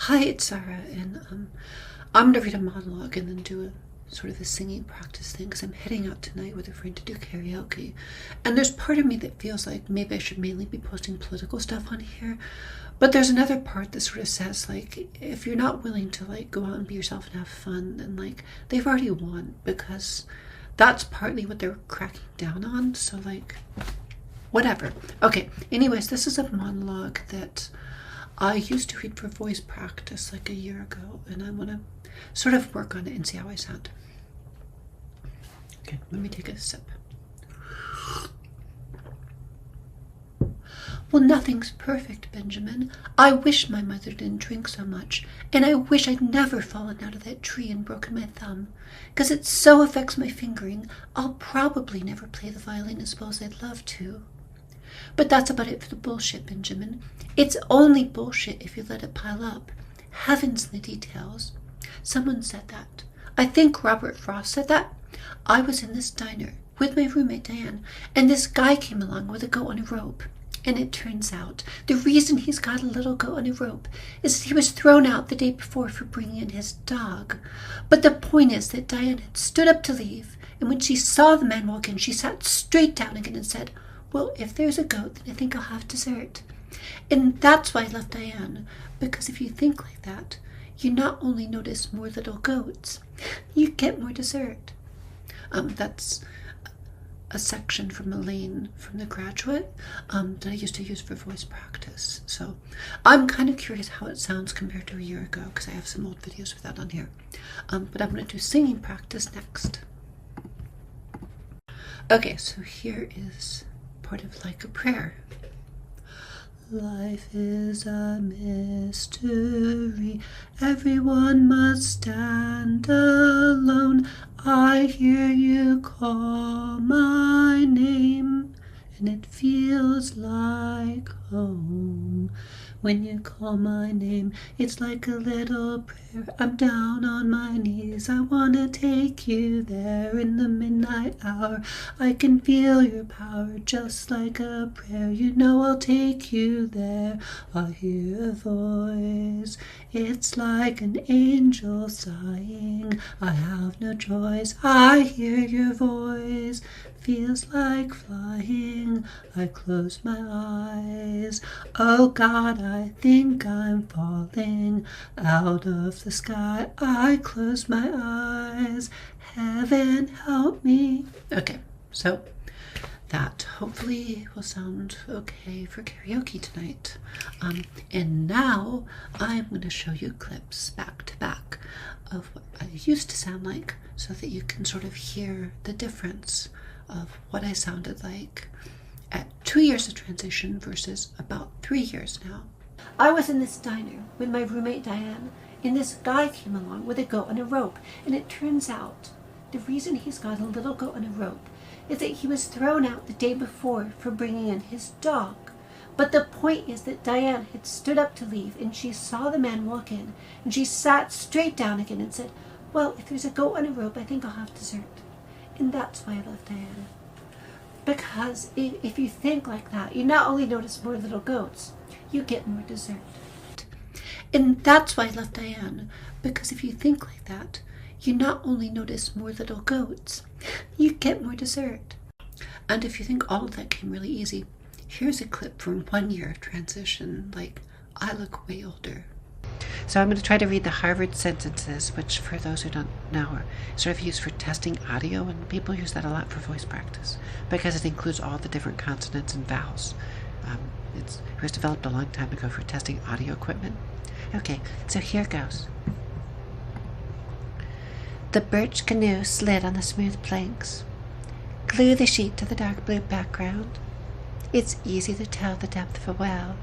Hi, it's Sarah, and I'm gonna read a monologue and then do a sort of a singing practice thing because I'm heading out tonight with a friend to do karaoke. And there's part of me that feels like maybe I should mainly be posting political stuff on here, but there's another part that sort of says like if you're not willing to like go out and be yourself and have fun, then like they've already won, because that's partly what they're cracking down on. So like whatever. Okay, anyways, this is a monologue that I used to read for voice practice like a year ago, and I want to sort of work on it and see how I sound. Okay, let me take a sip. Well, nothing's perfect, Benjamin. I wish my mother didn't drink so much, and I wish I'd never fallen out of that tree and broken my thumb, 'cause it so affects my fingering, I'll probably never play the violin as well as I'd love to. But that's about it for the bullshit, Benjamin. It's only bullshit if you let it pile up. Heaven's in the details. Someone said that. I think Robert Frost said that. I was in this diner with my roommate Diane, and this guy came along with a goat on a rope. And it turns out the reason he's got a little goat on a rope is that he was thrown out the day before for bringing in his dog. But the point is that Diane had stood up to leave, and when she saw the man walk in, she sat straight down again and said, "Well, if there's a goat, then I think I'll have dessert." And that's why I love Diane, because if you think like that, you not only notice more little goats, you get more dessert. That's a section from Elaine from The Graduate that I used to use for voice practice. So I'm kind of curious how it sounds compared to a year ago, because I have some old videos with that on here. But I'm going to do singing practice next. Okay, so here is part of Like a Prayer. Life is a mystery, everyone must stand alone. I hear you call my name, and it feels like home. When you call my name, it's like a little prayer. I'm down on my knees, I wanna take you there in the midnight hour. I can feel your power just like a prayer. You know I'll take you there. I hear a voice, it's like an angel sighing. I have no choice, I hear your voice, feels like flying. I close my eyes, oh God, I think I'm falling out of the sky. I close my eyes, heaven help me. Okay, so that hopefully will sound okay for karaoke tonight. And now I'm going to show you clips back to back of what I used to sound like, so that you can sort of hear the difference of what I sounded like at 2 years of transition versus about 3 years now. I was in this diner with my roommate Diane, and this guy came along with a goat on a rope, and it turns out the reason he's got a little goat on a rope is that he was thrown out the day before for bringing in his dog. But the point is that Diane had stood up to leave, and she saw the man walk in, and she sat straight down again and said, "Well, if there's a goat on a rope, I think I'll have dessert." And that's why I love Diane. Because if you think like that, you not only notice more little goats, you get more dessert. And that's why I love Diane. Because if you think like that, you not only notice more little goats, you get more dessert. And if you think all of that came really easy, here's a clip from 1 year of transition. Like, I look way older. So I'm going to try to read the Harvard sentences, which for those who don't know are sort of used for testing audio, and people use that a lot for voice practice because it includes all the different consonants and vowels. It was developed a long time ago for testing audio equipment. Okay, so here goes. The birch canoe slid on the smooth planks. Glue the sheet to the dark blue background. It's easy to tell the depth of a well.